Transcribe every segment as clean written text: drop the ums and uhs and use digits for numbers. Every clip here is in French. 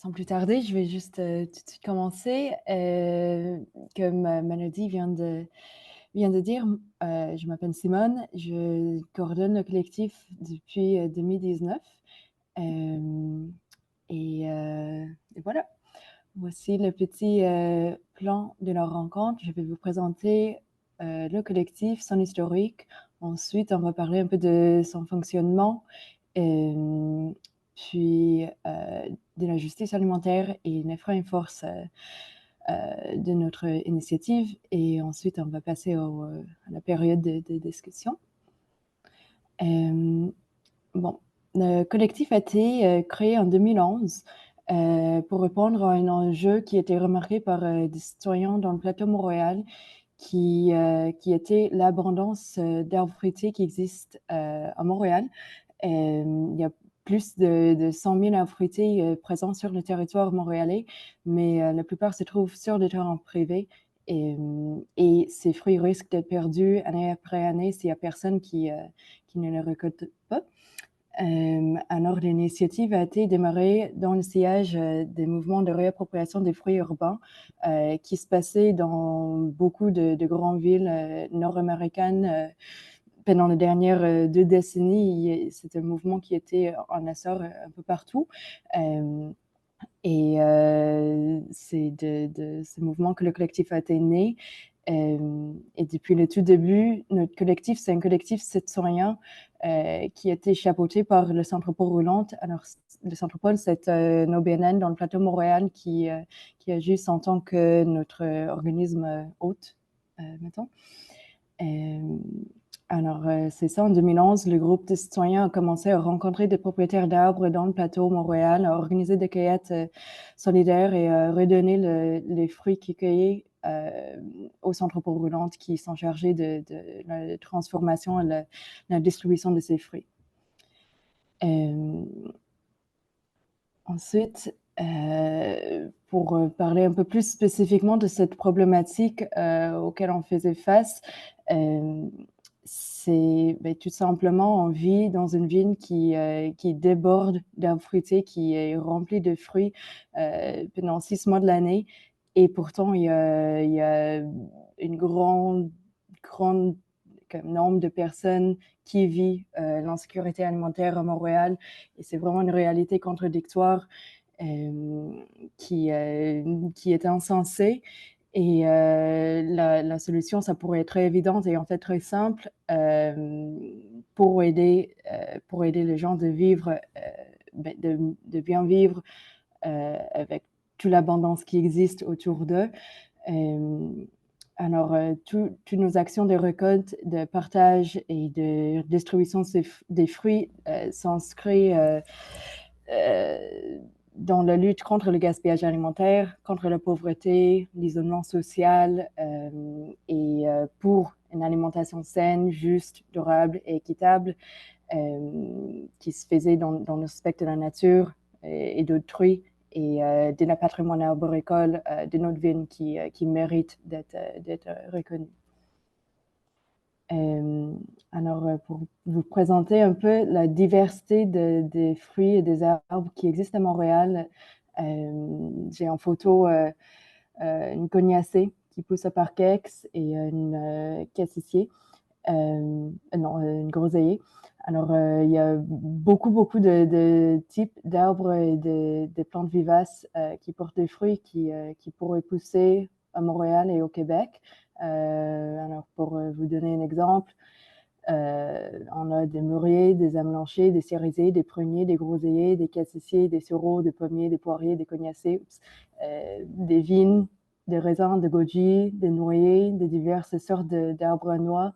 Sans plus tarder, je vais juste tout de suite commencer. Comme Mélodie vient de dire, je m'appelle Simone, je coordonne le collectif depuis 2019. Euh, et voilà, voici le petit plan de leur rencontre. Je vais vous présenter le collectif, son historique. Ensuite, on va parler un peu de son fonctionnement. Euh, puis de la justice alimentaire et une freine force de notre initiative. Et ensuite, on va passer à la période de discussion. Bon, le collectif a été créé en 2011 pour répondre à un enjeu qui était remarqué par des citoyens dans le plateau Montréal, qui était l'abondance d'arbres fruitiers qui existe à Montréal. Il y a plus de 100 000 arbres fruitiers présents sur le territoire montréalais, mais la plupart se trouvent sur des terrains privés. Et ces fruits risquent d'être perdus année après année s'il n'y a personne qui ne les récolte pas. Alors, l'initiative a été démarrée dans le sillage des mouvements de réappropriation des fruits urbains qui se passaient dans beaucoup de grandes villes nord-américaines pendant les dernières 2 décennies. C'est un mouvement qui était en essor un peu partout. Et c'est de ce mouvement que le collectif a été né. Et depuis le tout début, notre collectif, c'est un collectif citoyen qui a été chapeauté par le Centre Paul Roulante. Alors, le Centre Paul, c'est un OBNN dans le plateau Montréal qui agit en tant que notre organisme hôte, mettons. Alors, c'est ça, en 2011, le groupe de citoyens a commencé à rencontrer des propriétaires d'arbres dans le plateau Montréal, à organiser des cueillettes solidaires et à redonner les fruits qu'ils cueillaient aux entrepôts roulantes qui sont chargés de la transformation et la distribution de ces fruits. Ensuite, pour parler un peu plus spécifiquement de cette problématique auquel on faisait face, c'est tout simplement on vit dans une ville qui déborde d'arbres fruitiers, qui est remplie de fruits pendant 6 mois de l'année. Et pourtant, il y a une grande nombre de personnes qui vivent l'insécurité alimentaire à Montréal. Et c'est vraiment une réalité contradictoire qui est insensée. Et la solution, ça pourrait être très évidente et en fait très simple pour aider les gens de vivre, de bien vivre avec toute l'abondance qui existe autour d'eux. Alors, toutes nos actions de récolte, de partage et de distribution des fruits s'inscrivent dans la lutte contre le gaspillage alimentaire, contre la pauvreté, l'isolement social et pour une alimentation saine, juste, durable et équitable qui se faisait dans le respect de la nature et d'autrui et de la patrimoine arboricole de notre ville qui mérite d'être reconnu. Alors, pour vous présenter un peu la diversité des fruits et des arbres qui existent à Montréal, j'ai en photo une cognacée qui pousse à Parkex et une cassissier, non, une groseillier. Alors, il y a beaucoup de types d'arbres et de plantes vivaces qui portent des fruits qui pourraient pousser à Montréal et au Québec. Alors, pour vous donner un exemple, on a des mûriers, des amelanchiers, des cerisiers, des pruniers, des groseilliers, des cassissiers, des sureaux, des pommiers, des poiriers, des cognacés, des vignes, des raisins, des goji, des noyers, de diverses sortes d'arbres à noix,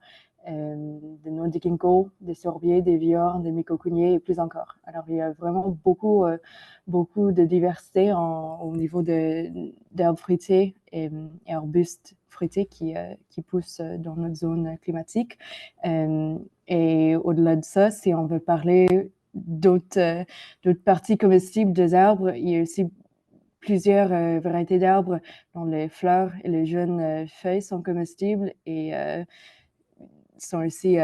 des noix de ginkgo, des sorbiers, des viornes, des micocuniers et plus encore. Alors, il y a vraiment beaucoup de diversité au niveau d'arbres fruitiers et arbustes fruitiers qui poussent dans notre zone climatique. Et au-delà de ça, si on veut parler d'autres parties comestibles des arbres, il y a aussi plusieurs variétés d'arbres dont les fleurs et les jeunes feuilles sont comestibles et sont aussi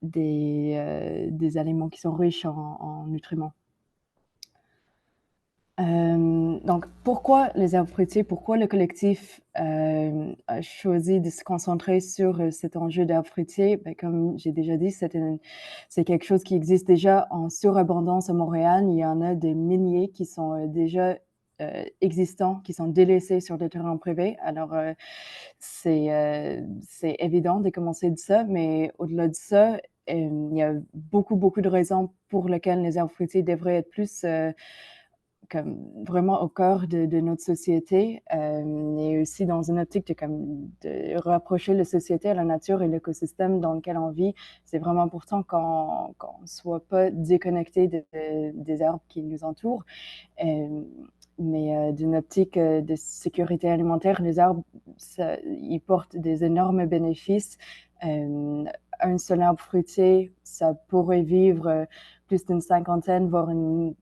des aliments qui sont riches en nutriments. Donc, pourquoi les arbres fruitiers? Pourquoi le collectif a choisi de se concentrer sur cet enjeu d'arbres fruitiers? Ben, comme j'ai déjà dit, c'est quelque chose qui existe déjà en surabondance à Montréal. Il y en a des milliers qui sont déjà existants, qui sont délaissés sur des terrains privés. Alors, c'est évident de commencer de ça, mais au-delà de ça, il y a beaucoup, beaucoup de raisons pour lesquelles les arbres fruitiers devraient être plus comme vraiment au cœur de notre société et aussi dans une optique de rapprocher la société à la nature et l'écosystème dans lequel on vit. C'est vraiment important qu'on ne soit pas déconnecté des arbres qui nous entourent. Euh, mais d'une optique de sécurité alimentaire, les arbres, ils portent des énormes bénéfices. Un seul arbre fruitier, ça pourrait vivre plus d'une cinquantaine, voire une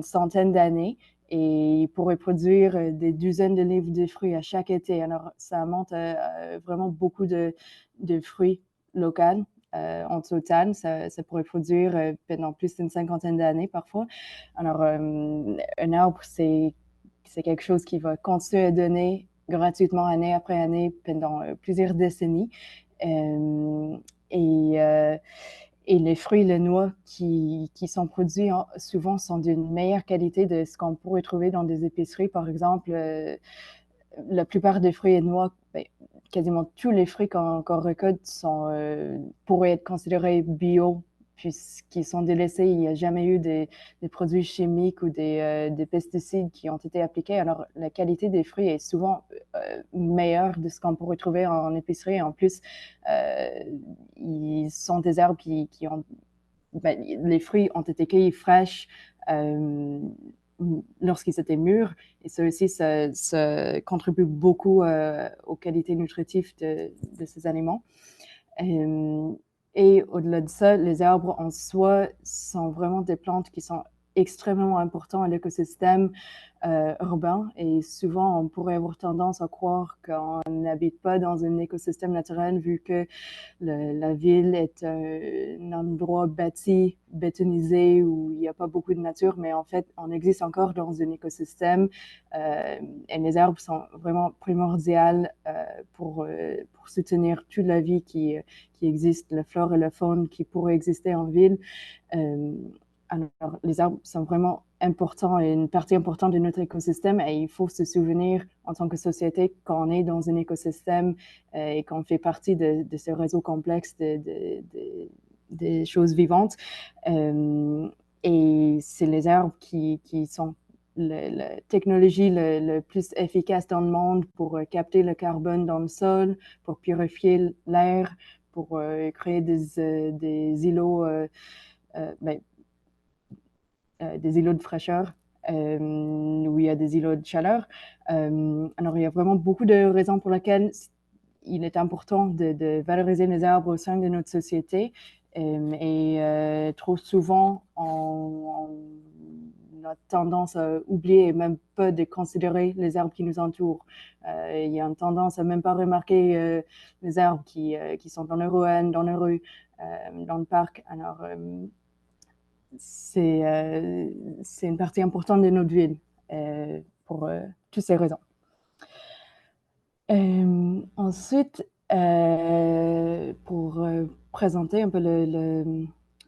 centaine d'années et il pourrait produire des dizaines de livres de fruits à chaque été. Alors, ça monte vraiment beaucoup de fruits locaux. En total, ça pourrait produire pendant plus d'une cinquantaine d'années parfois. Alors, un arbre, c'est quelque chose qui va continuer à donner gratuitement année après année pendant plusieurs décennies. Euh, et et les fruits et les noix qui sont produits souvent sont d'une meilleure qualité de ce qu'on pourrait trouver dans des épiceries. Par exemple, la plupart des fruits et noix, ben, quasiment tous les fruits qu'on récolte pourraient être considérés bio puisqu'ils sont délaissés. Il n'y a jamais eu des produits chimiques ou des pesticides qui ont été appliqués. Alors, la qualité des fruits est souvent meilleure de ce qu'on pourrait trouver en épicerie. En plus, euh, ils sont des arbres qui ont ben, les fruits ont été cueillis fraîches lorsqu'ils étaient mûrs. Et ça aussi, ça contribue beaucoup aux qualités nutritives de ces aliments. Euh, et au-delà de ça, les arbres en soi sont vraiment des plantes qui sont extrêmement importantes à l'écosystème urbain. Et souvent, on pourrait avoir tendance à croire qu'on n'habite pas dans un écosystème naturel vu que la ville est un endroit bâti, bétonisé, où il n'y a pas beaucoup de nature, mais en fait, on existe encore dans un écosystème et les arbres sont vraiment primordiaux pour soutenir toute la vie qui existe, la flore et la faune qui pourrait exister en ville. Euh, alors, les arbres sont vraiment importants et une partie importante de notre écosystème et il faut se souvenir en tant que société qu'on est dans un écosystème et qu'on fait partie de ce réseau complexe des choses vivantes. Euh, et c'est les arbres qui sont la technologie le plus efficace dans le monde pour capter le carbone dans le sol, pour purifier l'air, pour créer des îlots ben, des îlots de fraîcheur où il y a des îlots de chaleur. Alors, il y a vraiment beaucoup de raisons pour lesquelles il est important de valoriser les arbres au sein de notre société. Trop souvent, on a tendance à oublier et même pas de considérer les arbres qui nous entourent. Il y a une tendance à même pas remarquer les arbres qui sont dans les ruelles, dans les rues, dans le parc. Alors, c'est une partie importante de notre ville pour toutes ces raisons. Ensuite, pour présenter un peu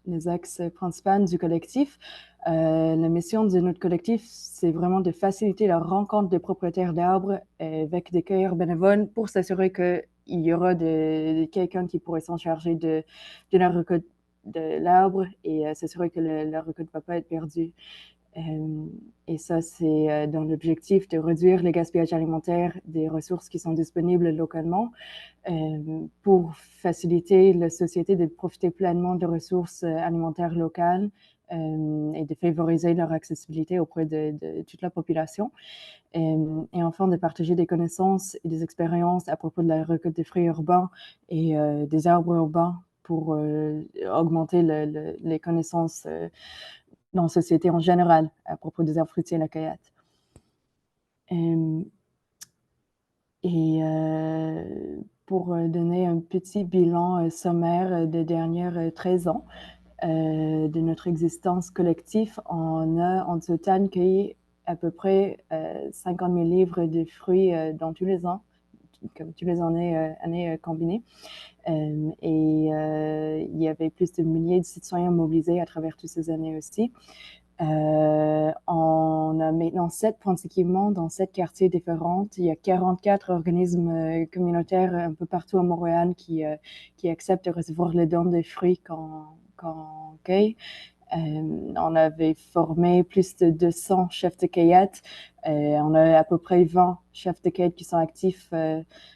les axes principaux du collectif, la mission de notre collectif, c'est vraiment de faciliter la rencontre des propriétaires d'arbres avec des cueilleurs bénévoles pour s'assurer qu'il y aura quelqu'un qui pourrait s'en charger de la récolte de l'arbre et s'assurer que la récolte ne va pas être perdue. Et ça, c'est dans l'objectif de réduire le gaspillage alimentaire des ressources qui sont disponibles localement pour faciliter la société de profiter pleinement de ressources alimentaires locales et de favoriser leur accessibilité auprès de toute la population. Et enfin, de partager des connaissances et des expériences à propos de la récolte des fruits urbains et des arbres urbains pour augmenter les connaissances dans la société en général à propos des arbres fruitiers et la cueillette. Et pour donner un petit bilan sommaire des dernières 13 ans de notre existence collective, on a en total cueilli à peu près 50 000 livres de fruits dans tous les ans, comme tous les années combinées. Et il y avait plus de milliers de citoyens mobilisés à travers toutes ces années aussi. On a maintenant 7 points d'équipement dans 7 quartiers différents. Il y a 44 organismes communautaires un peu partout à Montréal qui acceptent de recevoir les dons de fruits qu'on cueille. On avait formé plus de 200 chefs de cueillette. On a à peu près 20 chefs de cueillette qui sont actifs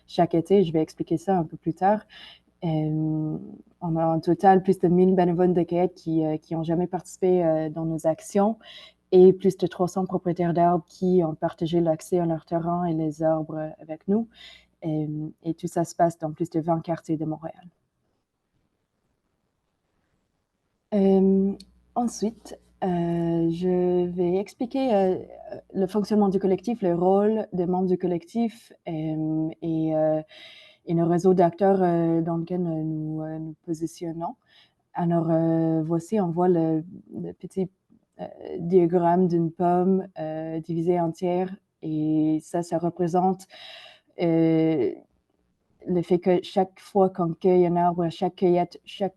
chaque été. Je vais expliquer ça un peu plus tard. On a en total plus de 1000 bénévoles de cueillette qui ont jamais participé dans nos actions et plus de 300 propriétaires d'arbres qui ont partagé l'accès à leur terrain et les arbres avec nous. Et tout ça se passe dans plus de 20 quartiers de Montréal. Ensuite, je vais expliquer le fonctionnement du collectif, le rôle des membres du collectif et le réseau d'acteurs dans lequel nous positionnons. Alors, voici, on voit le petit diagramme d'une pomme divisée en tiers et ça représente le fait que chaque fois qu'on cueille un arbre, chaque cueillette, chaque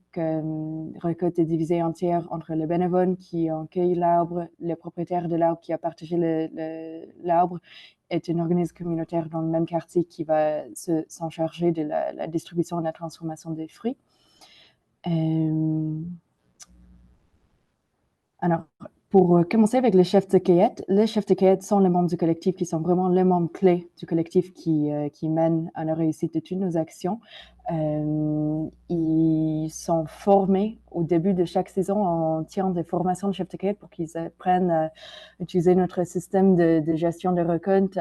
récolte est divisée en tiers entre les bénévoles qui ont cueilli l'arbre, le propriétaire de l'arbre qui a partagé l'arbre, est un organisme communautaire dans le même quartier qui va s'en charger de la distribution et la transformation des fruits. Alors, pour commencer avec les chefs de cueillette sont les membres du collectif qui sont vraiment les membres clés du collectif qui mènent à la réussite de toutes nos actions. Ils sont formés au début de chaque saison en tirant des formations de chefs de cueillette pour qu'ils apprennent à utiliser notre système de gestion de récolte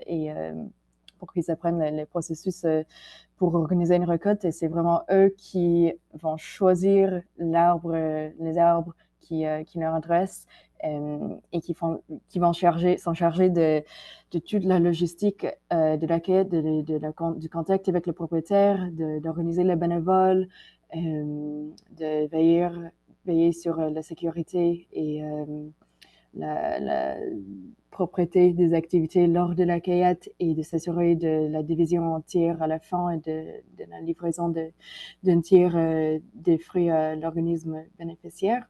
et pour qu'ils apprennent les processus pour organiser une récolte. Et c'est vraiment eux qui vont choisir les arbres qui leur adressent et qui vont s'en charger de toute la logistique de la quête, du contact avec le propriétaire, d'organiser les bénévoles, de veiller sur la sécurité et la propreté des activités lors de la cueillette et de s'assurer de la division en tiers à la fin et de la livraison d'un tiers des fruits à l'organisme bénéficiaire.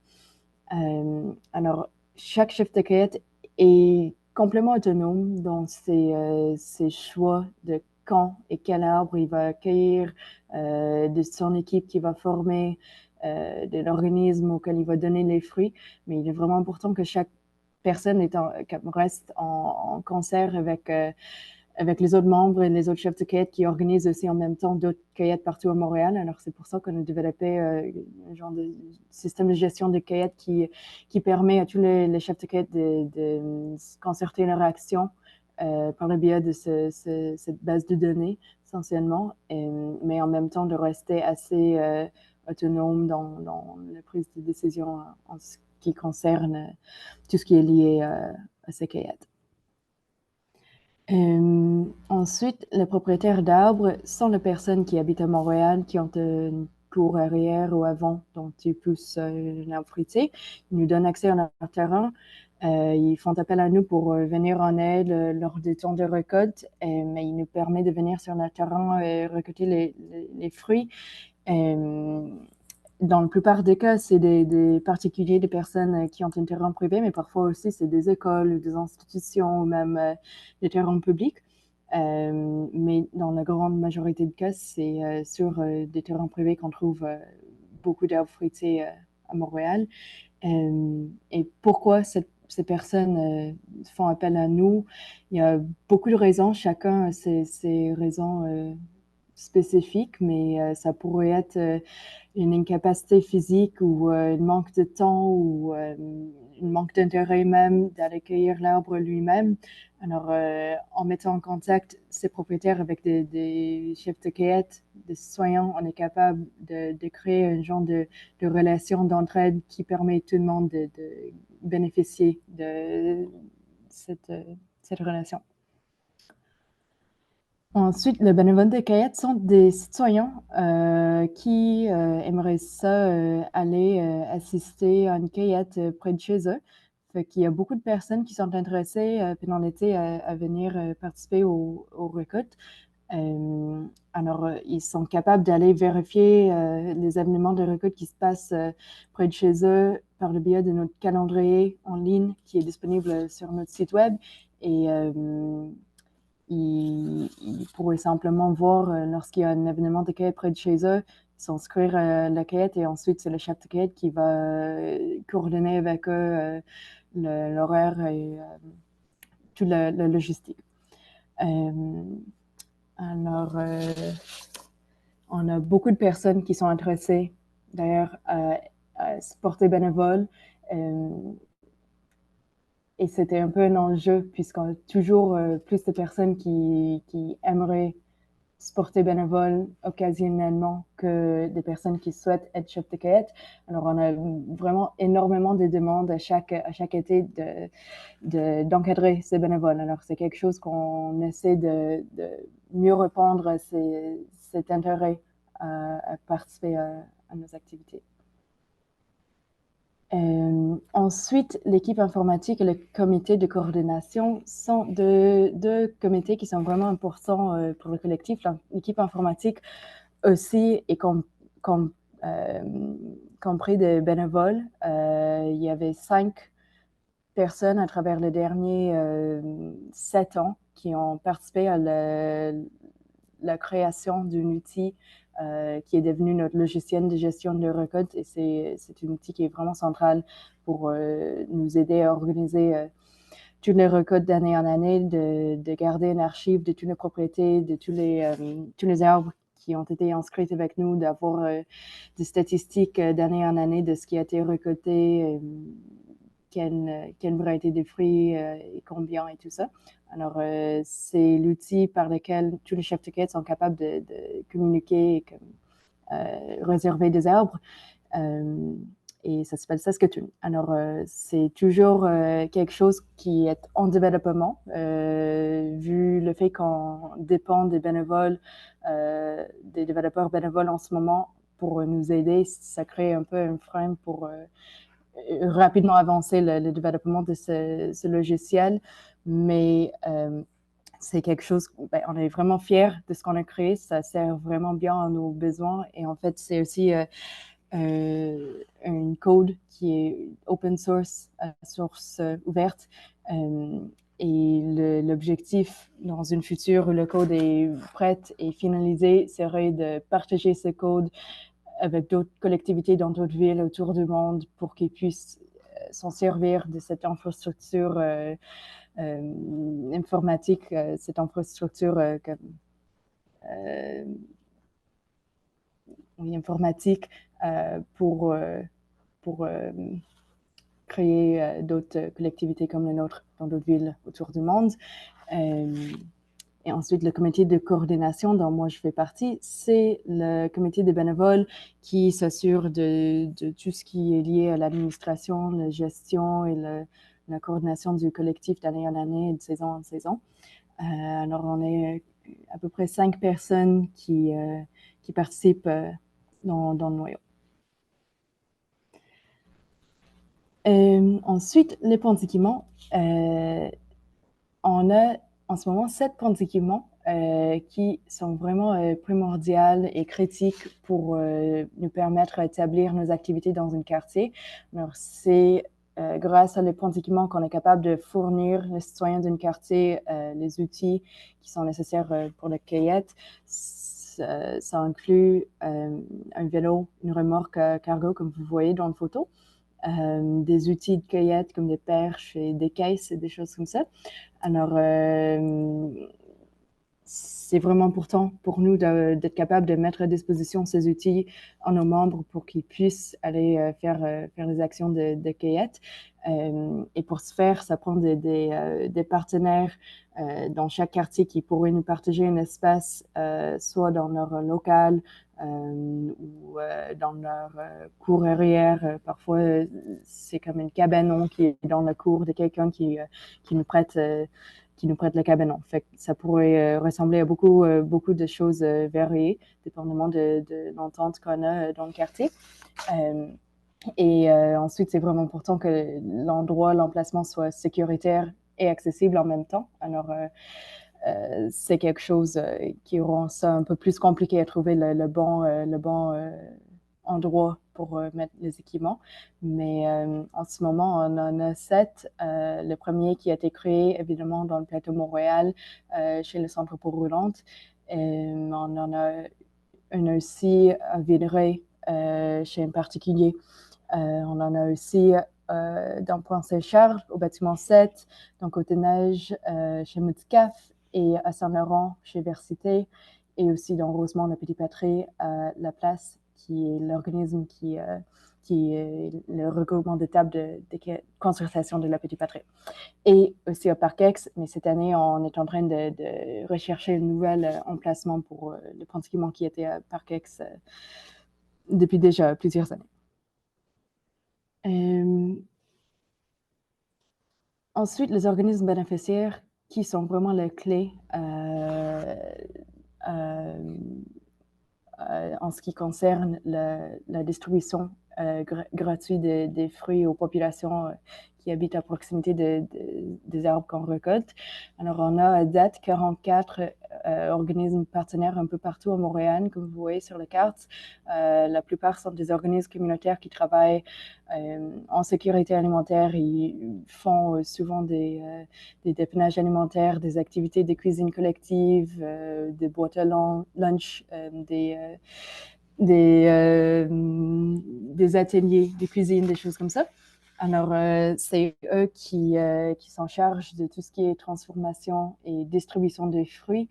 Alors, chaque chef de cueillette est complètement autonome dans ses choix de quand et quel arbre il va cueillir, de son équipe qu'il va former, de l'organisme auquel il va donner les fruits. Mais il est vraiment important que chaque personne reste en concert avec les autres membres et les autres chefs de cueillette qui organisent aussi en même temps d'autres cueillettes partout à Montréal. Alors, c'est pour ça qu'on a développé un genre de système de gestion de cueillette qui permet à tous les chefs de cueillette de concerter leur action par le biais de cette base de données, essentiellement, mais en même temps de rester assez autonome dans la prise de décision en ce qui concerne tout ce qui est lié à ces cueillettes. Ensuite, les propriétaires d'arbres sont les personnes qui habitent à Montréal, qui ont une cour arrière ou avant dont ils poussent l'arbre fruitier. Ils nous donnent accès à leur terrain. Ils font appel à nous pour venir en aide lors des temps de récolte, mais ils nous permettent de venir sur notre terrain et récolter les fruits. Dans la plupart des cas, c'est des particuliers, des personnes qui ont un terrain privé, mais parfois aussi c'est des écoles, des institutions ou même des terrains publics. Mais dans la grande majorité de cas, c'est sur des terrains privés qu'on trouve beaucoup d'arbres fruitiers à Montréal. Et pourquoi ces personnes font appel à nous? Il y a beaucoup de raisons, chacun a ses raisons spécifiques, mais ça pourrait être une incapacité physique ou un manque de temps ou un manque d'intérêt même d'aller cueillir l'arbre lui-même. Alors, en mettant en contact ces propriétaires avec des chefs de cueillette, des citoyens, on est capable de créer un genre de relation d'entraide qui permet à tout le monde de bénéficier de cette relation. Ensuite, les bénévoles de cueillette sont des citoyens qui aimeraient ça aller assister à une cueillette près de chez eux, Fait qu'il y a beaucoup de personnes qui sont intéressées pendant l'été à venir participer aux récoltes. Alors, ils sont capables d'aller vérifier les événements de récolte qui se passent près de chez eux par le biais de notre calendrier en ligne qui est disponible sur notre site web. Et ils pourraient simplement voir lorsqu'il y a un événement de cueillette près de chez eux, s'inscrire à la cueillette et ensuite c'est le chef de cueillette qui va coordonner avec eux l'horaire et toute la logistique. Alors, on a beaucoup de personnes qui sont intéressées d'ailleurs à se porter bénévole. Et c'était un peu un enjeu puisqu'on a toujours plus de personnes qui aimeraient se porter bénévole occasionnellement que des personnes qui souhaitent être chef de cueillette. Alors, on a vraiment énormément de demandes à chaque été d'encadrer ces bénévoles. Alors, c'est quelque chose qu'on essaie de mieux répondre à cet intérêt à participer à nos activités. Ensuite, l'équipe informatique et le comité de coordination sont deux comités qui sont vraiment importants pour le collectif. L'équipe informatique aussi est compris des bénévoles. Il y avait 5 personnes à travers les derniers 7 ans qui ont participé à la création d'un outil qui est devenu notre logiciel de gestion de récolte. Et c'est un outil qui est vraiment central pour nous aider à organiser toutes les récoltes d'année en année, de garder une archive de toutes les propriétés, de tous les arbres qui ont été inscrits avec nous, d'avoir des statistiques d'année en année de ce qui a été récolté, quelle variété de fruits et combien et tout ça. Alors, c'est l'outil par lequel tous les chefs de cueillette sont capables de communiquer et réserver des arbres. Et ça s'appelle Saskatoon. Alors, c'est toujours quelque chose qui est en développement, vu le fait qu'on dépend des bénévoles, des développeurs bénévoles en ce moment pour nous aider. Ça crée un peu un frein pour rapidement avancer le développement de ce logiciel, mais c'est quelque chose, on est vraiment fiers de ce qu'on a créé, ça sert vraiment bien à nos besoins et en fait c'est aussi un code qui est open source, source ouverte. Et l'objectif dans une future où le code est prêt et finalisé serait de partager ce code avec d'autres collectivités dans d'autres villes autour du monde pour qu'ils puissent s'en servir de cette infrastructure informatique, cette infrastructure informatique pour créer d'autres collectivités comme la nôtre dans d'autres villes autour du monde. Et ensuite, le comité de coordination dont moi je fais partie, c'est le comité des bénévoles qui s'assure de tout ce qui est lié à l'administration, la gestion et la coordination du collectif d'année en année et de saison en saison. Alors, on est à peu près 5 personnes qui participent dans le noyau. Ensuite, les ponts d'équipement. On a en ce moment 7 ponts d'équipement qui sont vraiment primordiales et critiques pour nous permettre d'établir nos activités dans un quartier. Alors, c'est grâce à les ponts d'équipement qu'on est capable de fournir les citoyens d'un quartier les outils qui sont nécessaires pour la cueillette. Ça inclut un vélo, une remorque cargo, comme vous voyez dans la photo. Des outils de cueillette comme des perches et des caisses et des choses comme ça. Alors, c'est vraiment important pour nous d'être capable de mettre à disposition ces outils à nos membres pour qu'ils puissent aller faire les actions de cueillette. Et pour ce faire, ça prend des partenaires dans chaque quartier qui pourraient nous partager un espace, soit dans leur local ou dans leur cour arrière. Parfois, c'est comme une cabanon qui est dans la cour de quelqu'un qui nous prête le cabanon. Fait que ça pourrait ressembler à beaucoup de choses variées, dépendamment de l'entente qu'on a dans le quartier. Et ensuite, c'est vraiment important que l'emplacement soit sécuritaire et accessible en même temps. Alors, c'est quelque chose qui rend ça un peu plus compliqué à trouver le bon endroit pour mettre les équipements. Mais en ce moment, on en a 7. Le premier qui a été créé, évidemment, dans le plateau Montréal, chez le Centre pour roulantes. On en a un aussi à Villeray, chez un particulier. On en a aussi dans Pointe-Saint-Charles, au bâtiment 7, dans Côte-des-Neiges, chez Moutcaf, et à Saint-Laurent, chez Versité, et aussi dans Rosemont-la-Petite-Patrie, à La Place, qui est l'organisme qui est le regroupement de tables de concertation de la Petite-Patrie. Et aussi au Parc-Ex, mais cette année, on est en train de rechercher un nouvel emplacement pour le pratiquement qui était à Parc-Ex depuis déjà plusieurs années. Ensuite, les organismes bénéficiaires qui sont vraiment les clés en ce qui concerne la distribution gratuite des fruits aux populations qui habitent à proximité des arbres qu'on récolte. Alors, on a à date 44 organismes partenaires un peu partout à Montréal, comme vous voyez sur la carte. La plupart sont des organismes communautaires qui travaillent en sécurité alimentaire. Ils font souvent des dépannages alimentaires, des activités de cuisine collective, des boîtes à lunch, des ateliers de cuisine, des choses comme ça. Alors, c'est eux qui s'en chargent de tout ce qui est transformation et distribution des fruits.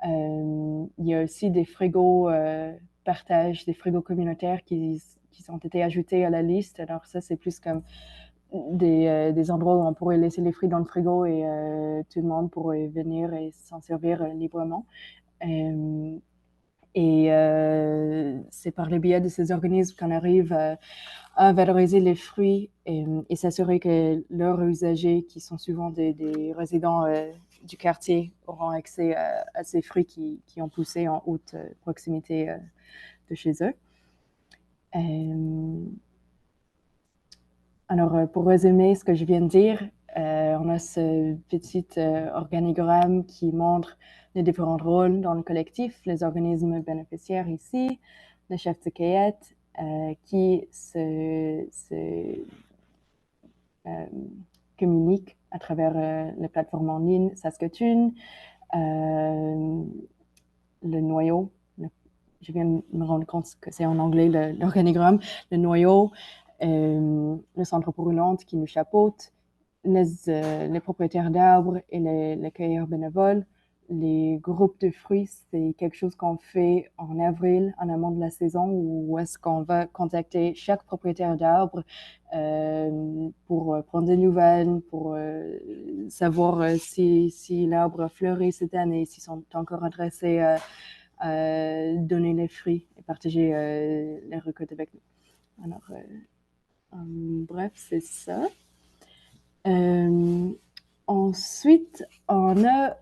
Il y a aussi des frigos partage, des frigos communautaires qui ont été ajoutés à la liste. Alors ça, c'est plus comme des endroits où on pourrait laisser les fruits dans le frigo et tout le monde pourrait venir et s'en servir librement. Et c'est par le biais de ces organismes qu'on arrive à valoriser les fruits et s'assurer que leurs usagers, qui sont souvent des résidents du quartier, auront accès à ces fruits qui ont poussé en haute proximité de chez eux. Alors, pour résumer ce que je viens de dire, on a ce petit organigramme qui montre les différents rôles dans le collectif, les organismes bénéficiaires ici, le chef de cueillette qui se communique à travers la plateforme en ligne Saskatoon, le noyau, je viens de me rendre compte que c'est en anglais l'organigramme, le noyau, le centre pour roulantes qui nous chapeaute, les propriétaires d'arbres et les cueilleurs bénévoles. Les groupes de fruits, c'est quelque chose qu'on fait en avril, en amont de la saison, où est-ce qu'on va contacter chaque propriétaire d'arbre pour prendre des nouvelles, pour savoir si l'arbre a fleuri cette année, s'ils sont encore intéressés à donner les fruits et partager les récoltes avec nous. Alors, bref, c'est ça. Ensuite, on a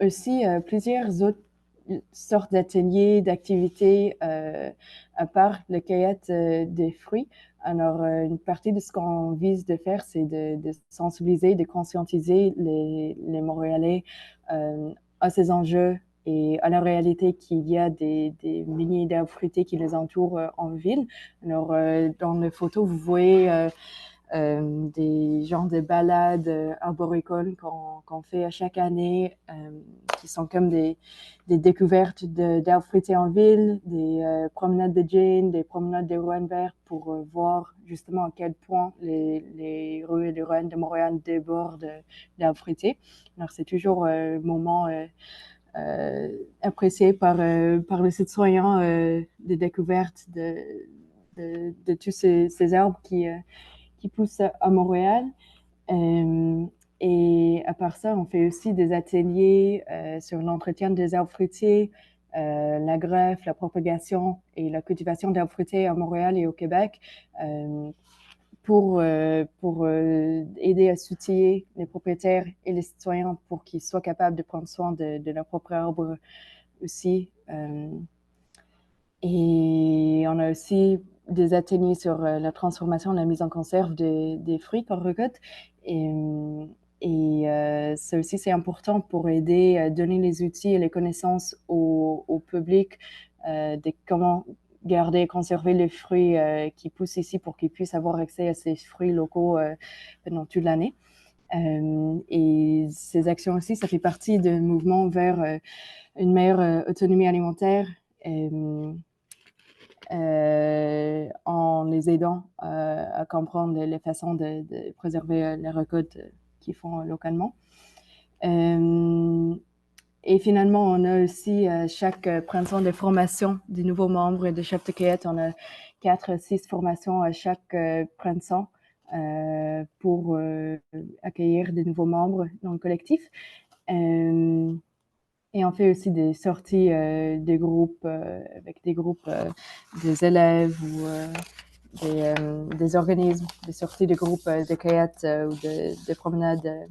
aussi plusieurs autres sortes d'ateliers, d'activités à part le cueillette des fruits. Alors, une partie de ce qu'on vise de faire, c'est de sensibiliser, de conscientiser les Montréalais à ces enjeux et à la réalité qu'il y a des milliers d'arbres fruités qui les entourent en ville. Alors, dans les photos, vous voyez des genres de balades arboricoles qu'on fait à chaque année, qui sont comme des découvertes d'arbres fruités en ville, des promenades de Jane, des promenades de Rouen vert pour voir justement à quel point les rues et les Rouen de Montréal débordent d'arbres fruités. Alors c'est toujours un moment apprécié par les citoyens de découverte de tous ces arbres qui poussent à Montréal. Et à part ça, on fait aussi des ateliers sur l'entretien des arbres fruitiers, la greffe, la propagation et la cultivation d'arbres fruitiers à Montréal et au Québec pour aider à soutenir les propriétaires et les citoyens pour qu'ils soient capables de prendre soin de leurs propres arbres aussi. Et on a aussi des ateliers sur la transformation, la mise en conserve des fruits qu'on récolte. Et ça aussi, c'est important pour aider à donner les outils et les connaissances au public de comment garder et conserver les fruits qui poussent ici pour qu'ils puissent avoir accès à ces fruits locaux pendant toute l'année. Et ces actions aussi, ça fait partie d'un mouvement vers une meilleure autonomie alimentaire en les aidant à comprendre les façons de préserver les récoltes qu'ils font localement. Et finalement, on a aussi chaque printemps de formation des nouveaux membres et de chefs de cueillette. On a 4-6 formations à chaque printemps pour accueillir des nouveaux membres dans le collectif. Et on fait aussi des sorties des groupes, avec des groupes des élèves ou des organismes, des sorties de groupes de cueillette ou de promenades,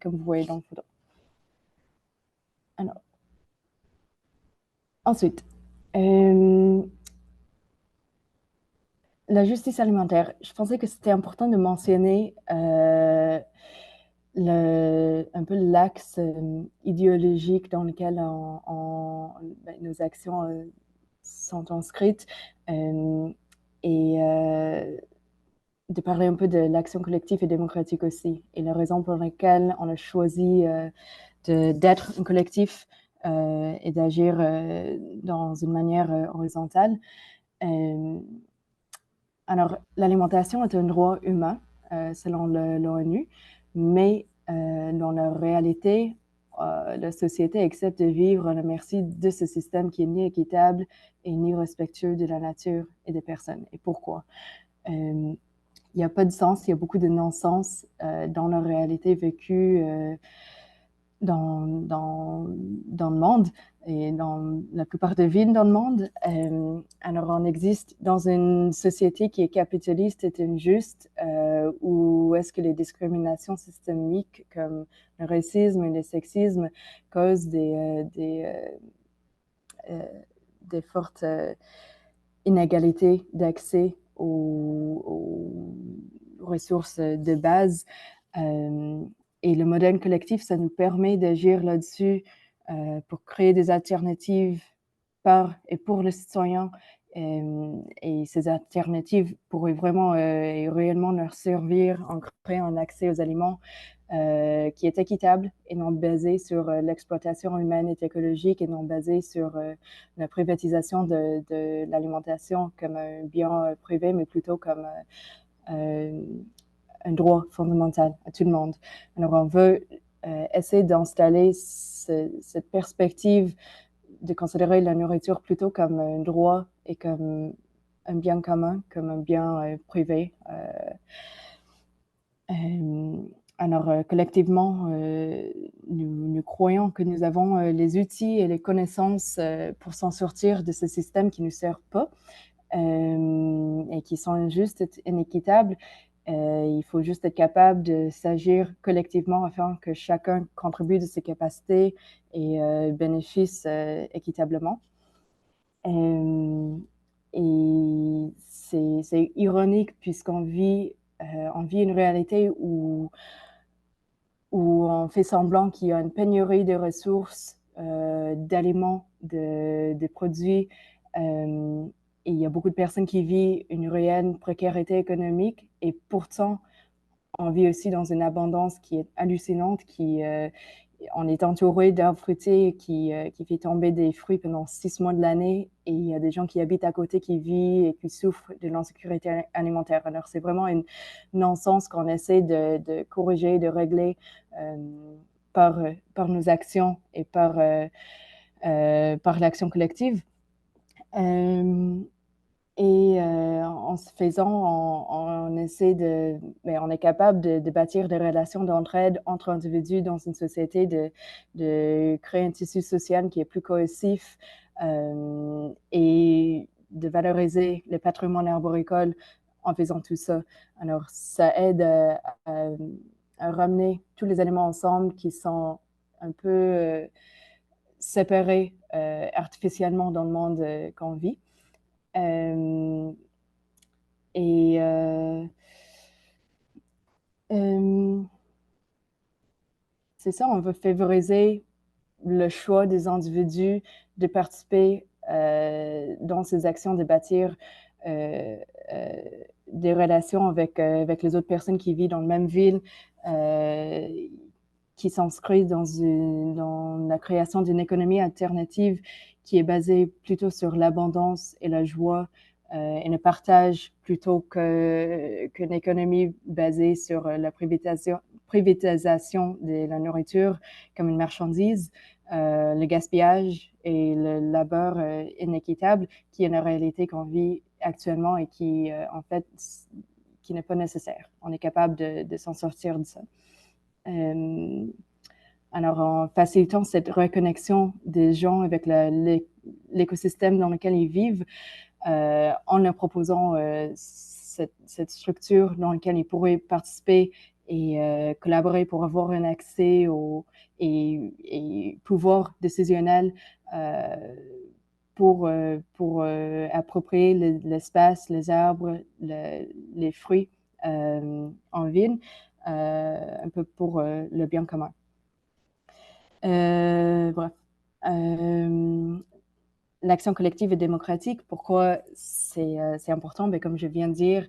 comme vous voyez dans le photo. Alors, ensuite, la justice alimentaire. Je pensais que c'était important de mentionner un peu l'axe idéologique dans lequel nos actions sont inscrites et de parler un peu de l'action collective et démocratique aussi. Et la raison pour laquelle on a choisi d'être un collectif et d'agir dans une manière horizontale. Alors, l'alimentation est un droit humain selon l'ONU, mais dans la réalité, la société accepte de vivre à la merci de ce système qui est ni équitable et ni respectueux de la nature et des personnes. Et pourquoi? Il n'y a pas de sens, il y a beaucoup de non-sens dans la réalité vécue dans le monde et dans la plupart des villes dans le monde. Alors, on existe dans une société qui est capitaliste et injuste, où est-ce que les discriminations systémiques comme le racisme et le sexisme causent des fortes inégalités d'accès aux ressources de base. Et le modèle collectif, ça nous permet d'agir là-dessus pour créer des alternatives par et pour le citoyen. Et ces alternatives pourraient vraiment et réellement leur servir en créant un accès aux aliments qui est équitable et non basé sur l'exploitation humaine et écologique et non basé sur la privatisation de l'alimentation comme un bien privé, mais plutôt comme un droit fondamental à tout le monde. Alors, on veut essayer d'installer cette perspective de considérer la nourriture plutôt comme un droit et comme un bien commun, comme un bien privé. Alors, collectivement, nous croyons que nous avons les outils et les connaissances pour s'en sortir de ce système qui ne nous sert pas et qui sont injustes et inéquitables. Il faut juste être capable de s'agir collectivement afin que chacun contribue de ses capacités et bénéficie équitablement. Et c'est ironique puisqu'on vit une réalité où on fait semblant qu'il y a une pénurie de ressources, d'aliments, de produits. Et il y a beaucoup de personnes qui vivent une réelle précarité économique et pourtant, on vit aussi dans une abondance qui est hallucinante, on est entouré d'arbres fruitiers qui fait tomber des fruits pendant 6 mois de l'année et il y a des gens qui habitent à côté qui vivent et qui souffrent de l'insécurité alimentaire. Alors, c'est vraiment un non-sens qu'on essaie de corriger, de régler par nos actions et par l'action collective. Et en ce faisant, on essaie on est capable de bâtir des relations d'entraide entre individus dans une société, de créer un tissu social qui est plus cohésif et de valoriser le patrimoine arboricole en faisant tout ça. Alors, ça aide à ramener tous les éléments ensemble qui sont un peu séparés artificiellement dans le monde qu'on vit. Et c'est ça, on veut favoriser le choix des individus de participer dans ces actions, de bâtir euh, euh, des relations avec les autres personnes qui vivent dans la même ville, qui s'inscrivent dans la création d'une économie alternative qui est basée plutôt sur l'abondance et la joie et le partage plutôt qu'une économie basée sur la privatisation de la nourriture comme une marchandise, le gaspillage et le labeur inéquitable, qui est une réalité qu'on vit actuellement et qui, en fait, qui n'est pas nécessaire. On est capable de s'en sortir de ça. Alors, en facilitant cette reconnexion des gens avec l'écosystème dans lequel ils vivent, en leur proposant cette structure dans laquelle ils pourraient participer et collaborer pour avoir un accès et pouvoir décisionnel pour approprier l'espace, les arbres, les fruits en ville, un peu pour le bien commun. Bref. L'action collective et démocratique, pourquoi c'est important? Ben, comme je viens de dire,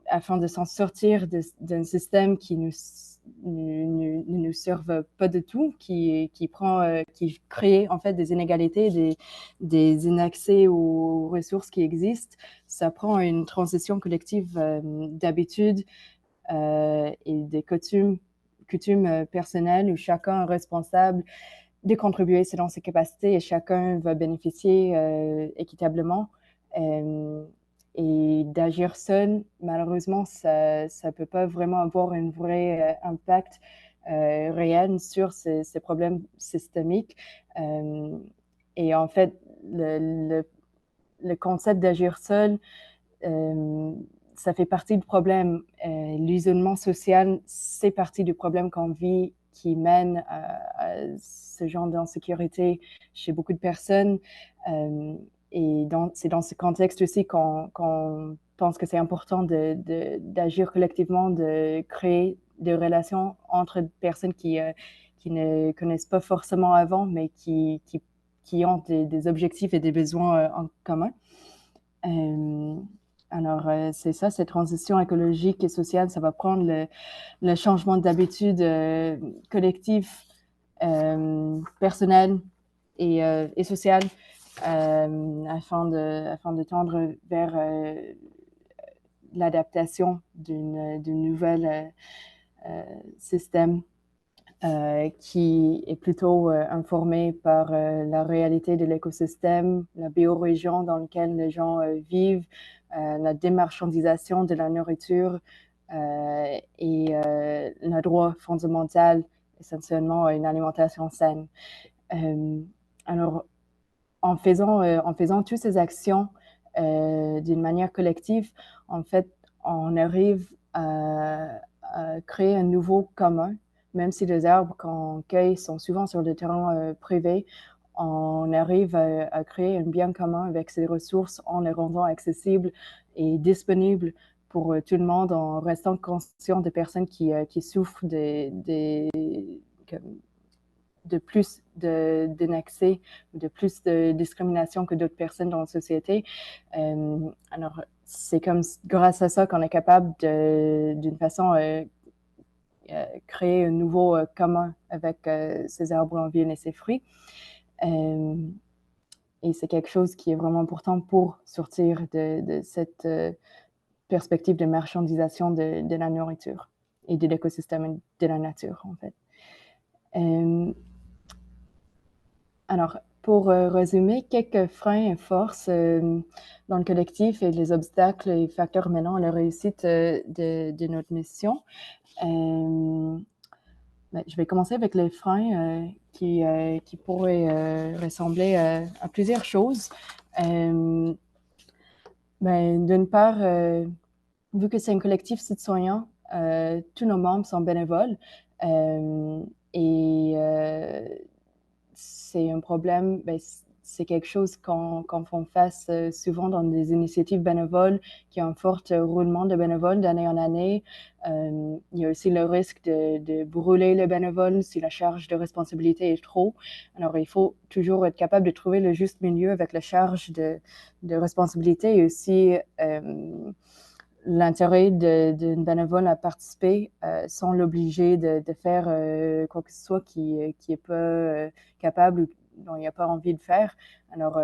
afin de s'en sortir d'un système qui ne nous serve pas de tout, qui crée en fait des inégalités, des inaccès aux ressources qui existent. Ça prend une transition collective d'habitudes et des coutumes personnelles où chacun est responsable de contribuer selon ses capacités et chacun va bénéficier équitablement. Et d'agir seul, malheureusement, ça ne peut pas vraiment avoir un vrai impact réel sur ces problèmes systémiques. Et en fait, le concept d'agir seul, ça fait partie du problème. L'isolement social, c'est partie du problème qu'on vit qui mène à ce genre d'insécurité chez beaucoup de personnes. Et c'est dans ce contexte aussi qu'on pense que c'est important d'agir collectivement, de créer des relations entre personnes qui ne connaissent pas forcément avant, mais qui ont des objectifs et des besoins en commun. Alors, c'est ça, cette transition écologique et sociale, ça va prendre le changement d'habitude collectif, personnel et social afin de tendre vers l'adaptation d'une nouvelle système qui est plutôt informé par la réalité de l'écosystème, la biorégion dans laquelle les gens vivent, la démarchandisation de la nourriture et le droit fondamental essentiellement à une alimentation saine. Alors, en faisant toutes ces actions d'une manière collective, en fait, on arrive à créer un nouveau commun, même si les arbres qu'on cueille sont souvent sur des terrains privés, on arrive à créer un bien commun avec ces ressources en les rendant accessibles et disponibles pour tout le monde, en restant conscient des personnes qui souffrent de plus d'inaccès, de plus de discrimination que d'autres personnes dans la société. Alors, c'est comme grâce à ça qu'on est capable d'une façon créer un nouveau commun avec ces arbres en ville et ces fruits. Et c'est quelque chose qui est vraiment important pour sortir de cette perspective de marchandisation de la nourriture et de l'écosystème de la nature, en fait. Alors, pour résumer, quelques freins et forces dans le collectif et les obstacles et facteurs menant à la réussite de notre mission. Je vais commencer avec les freins qui pourraient ressembler à plusieurs choses. D'une part, vu que c'est un collectif citoyen, tous nos membres sont bénévoles et c'est un problème, c'est quelque chose qu'on fait face souvent dans des initiatives bénévoles qui ont un fort roulement de bénévoles d'année en année. Il y a aussi le risque de brûler le bénévole si la charge de responsabilité est trop. Alors, il faut toujours être capable de trouver le juste milieu avec la charge de responsabilité et aussi l'intérêt d'une bénévole à participer sans l'obliger de faire quoi que ce soit qui n'est pas capable ou dont il n'a pas envie de faire. Alors,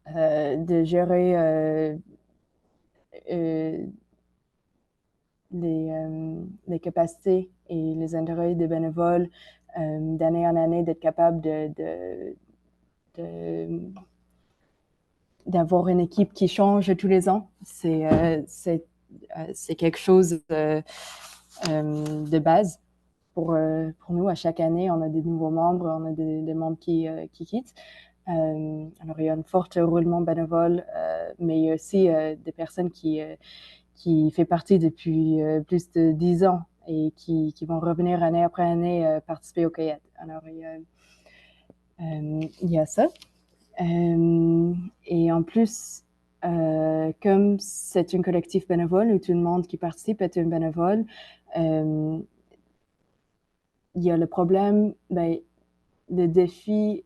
de gérer les capacités et les intérêts des bénévoles d'année en année, d'être capable d'avoir une équipe qui change tous les ans. C'est quelque chose de base pour nous. À chaque année, on a des nouveaux membres, on a des membres qui quittent. Alors, il y a un fort roulement bénévole, mais il y a aussi des personnes qui font partie depuis plus de 10 ans et qui vont revenir année après année participer au Cueillette. Alors, il y a ça. Et en plus, comme c'est un collectif bénévole où tout le monde qui participe est un bénévole, il y a le problème, le défi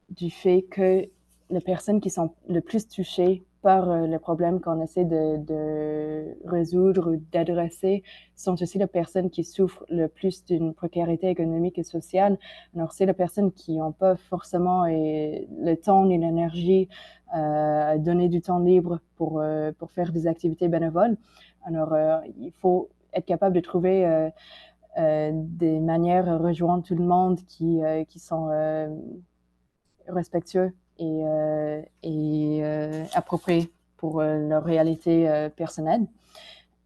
du fait que les personnes qui sont le plus touchées par le problème qu'on essaie de résoudre ou d'adresser sont aussi les personnes qui souffrent le plus d'une précarité économique et sociale. Alors, c'est les personnes qui n'ont pas forcément le temps ni l'énergie à donner du temps libre pour faire des activités bénévoles. Alors, il faut être capable de trouver des manières à rejoindre tout le monde qui sont respectueux et appropriés pour leur réalité personnelle.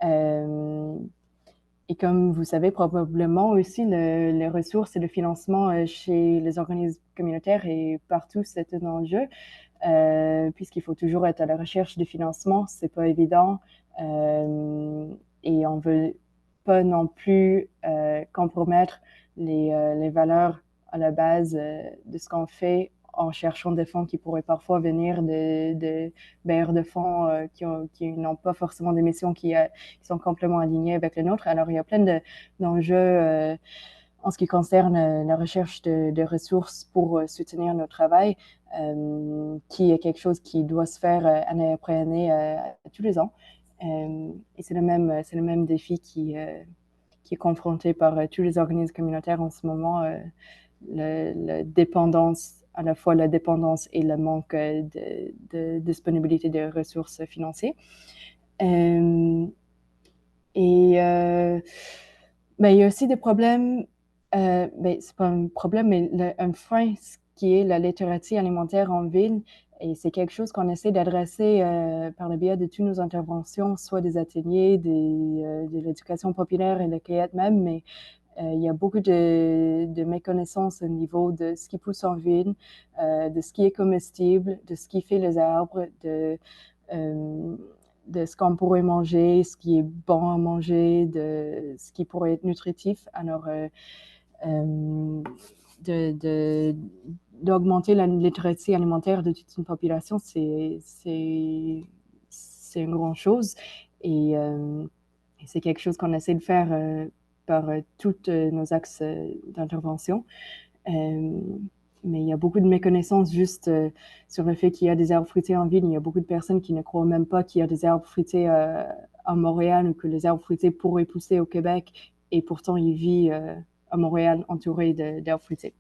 Et comme vous savez probablement aussi, les ressources et le financement chez les organismes communautaires et partout, c'est un enjeu, puisqu'il faut toujours être à la recherche de financement. C'est pas évident et on veut pas non plus compromettre les valeurs à la base de ce qu'on fait en cherchant des fonds qui pourraient parfois venir de bailleurs de fonds qui n'ont pas forcément des missions qui sont complètement alignées avec les nôtres. Alors, il y a plein d'enjeux en ce qui concerne la recherche de ressources pour soutenir notre travail, qui est quelque chose qui doit se faire année après année, tous les ans. Et c'est le même défi qui est confronté par tous les organismes communautaires en ce moment, la dépendance, à la fois la dépendance et le manque de disponibilité de ressources financières. Et il y a aussi des problèmes, c'est pas un problème, mais un frein, ce qui est la littératie alimentaire en ville. Et c'est quelque chose qu'on essaie d'adresser par le biais de toutes nos interventions, soit des ateliers, de l'éducation populaire et de cueillette même, mais il y a beaucoup de méconnaissances au niveau de ce qui pousse en ville, de ce qui est comestible, de ce qui fait les arbres, de ce qu'on pourrait manger, ce qui est bon à manger, de ce qui pourrait être nutritif. Alors, d'augmenter la littératie alimentaire de toute une population, c'est une grande chose. Et c'est quelque chose qu'on essaie de faire par tous nos axes d'intervention. Mais il y a beaucoup de méconnaissances juste sur le fait qu'il y a des arbres fruités en ville. Il y a beaucoup de personnes qui ne croient même pas qu'il y a des arbres fruités à Montréal ou que les arbres fruités pourraient pousser au Québec. Et pourtant, ils vivent à Montréal entourés d'arbres fruités.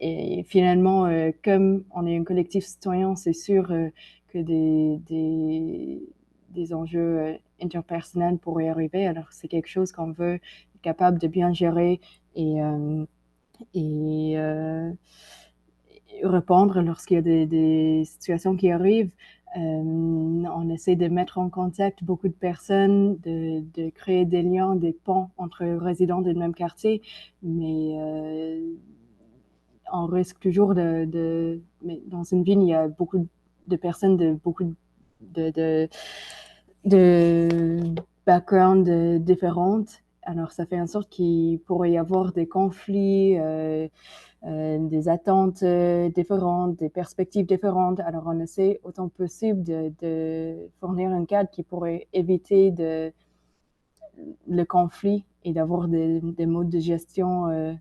Et finalement, comme on est un collectif citoyen, c'est sûr que des enjeux interpersonnels pourraient arriver. Alors, c'est quelque chose qu'on veut être capable de bien gérer et répondre lorsqu'il y a des situations qui arrivent. On essaie de mettre en contact beaucoup de personnes, de créer des liens, des ponts entre résidents du même quartier, mais on risque toujours mais dans une ville, il y a beaucoup de personnes de beaucoup de backgrounds différentes. Alors, ça fait en sorte qu'il pourrait y avoir des conflits, des attentes différentes, des perspectives différentes. Alors, on essaie autant que possible de fournir un cadre qui pourrait éviter le conflit et d'avoir des modes de gestion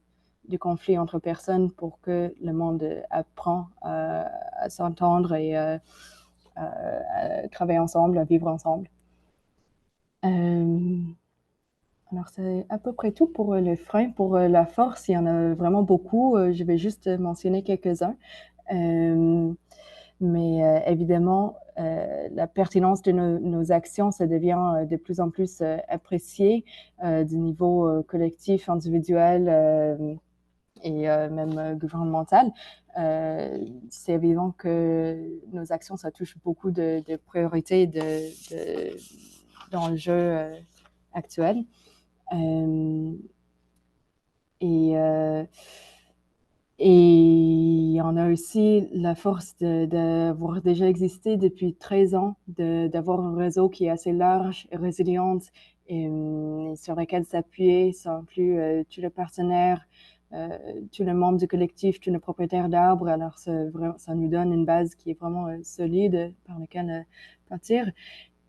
du conflit entre personnes pour que le monde apprend à s'entendre et à travailler ensemble, à vivre ensemble. Alors, c'est à peu près tout pour les freins. Pour la force, il y en a vraiment beaucoup. Je vais juste mentionner quelques-uns. Mais évidemment, la pertinence de nos actions, ça devient de plus en plus apprécié du niveau collectif, individuel et même gouvernemental. C'est évident que nos actions, ça touche beaucoup de priorités d'enjeux actuels. Et on a aussi la force d'avoir déjà existé depuis 13 ans, d'avoir un réseau qui est assez large et résilient et sur lequel s'appuyer. Ça inclut tous les partenaires, tous les membres du collectif, tous les propriétaires d'arbres. Alors, ça nous donne une base qui est vraiment solide par laquelle partir.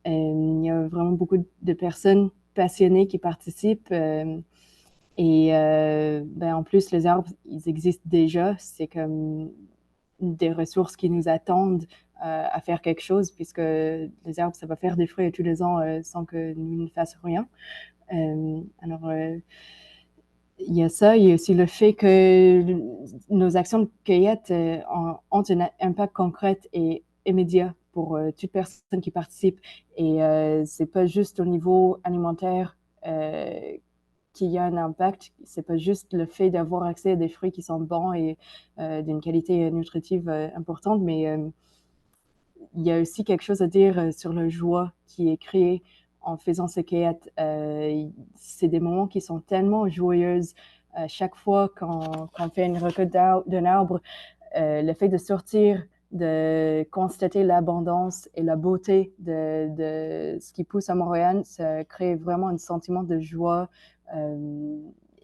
Il y a vraiment beaucoup de personnes passionnées qui participent. En plus, les arbres, ils existent déjà. C'est comme des ressources qui nous attendent à faire quelque chose, puisque les arbres, ça va faire des fruits tous les ans sans que nous ne fassions rien. Il y a ça. Il y a aussi le fait que nos actions de cueillette ont un impact concret et immédiat pour toute personne qui participe. Et c'est pas juste au niveau alimentaire qu'il y a un impact. C'est pas juste le fait d'avoir accès à des fruits qui sont bons et d'une qualité nutritive importante, mais il y a aussi quelque chose à dire sur la joie qui est créée en faisant ces cueillettes. C'est des moments qui sont tellement joyeuses. Chaque fois qu'on fait une récolte d'un arbre, le fait de sortir, de constater l'abondance et la beauté de ce qui pousse à Montréal, ça crée vraiment un sentiment de joie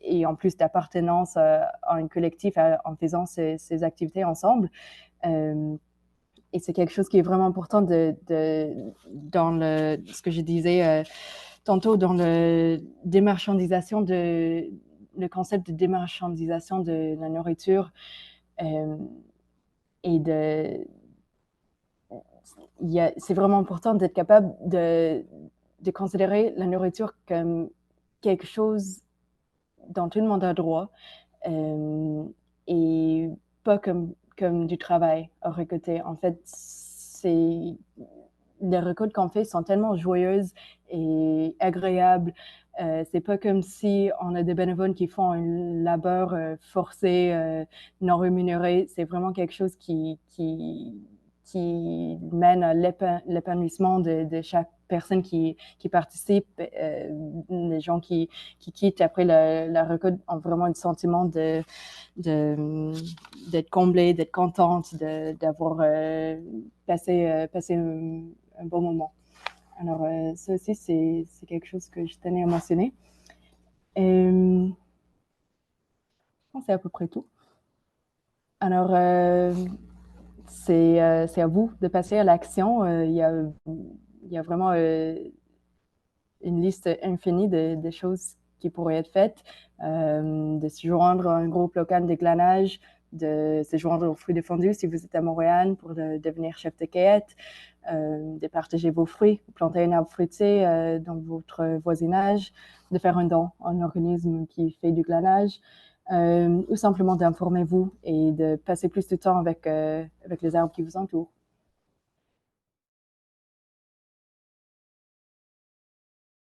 et en plus d'appartenance à un collectif en faisant ces activités ensemble. Et c'est quelque chose qui est vraiment important dans ce que je disais tantôt, dans le concept de démarchandisation de la nourriture. C'est vraiment important d'être capable de considérer la nourriture comme quelque chose dont tout le monde a droit et pas comme du travail à récolter. En fait, les récoltes qu'on fait sont tellement joyeuses et agréables. C'est pas comme si on a des bénévoles qui font un labeur forcé, non rémunéré. C'est vraiment quelque chose qui mène à l'épanouissement de chaque personne qui participe. Les gens qui quittent après la récolte ont vraiment un sentiment d'être comblée, d'être contente, d'avoir passé un bon moment. Alors, ça aussi, c'est quelque chose que je tenais à mentionner. Je pense que c'est à peu près tout. Alors, c'est à vous de passer à l'action. Il y a vraiment une liste infinie de choses qui pourraient être faites, de se joindre à un groupe local de glanage, de se joindre aux fruits défendus si vous êtes à Montréal pour devenir chef de cueillette, de partager vos fruits, planter un arbre fruitier dans votre voisinage, de faire un don à un organisme qui fait du glanage, ou simplement d'informer vous et de passer plus de temps avec les arbres qui vous entourent.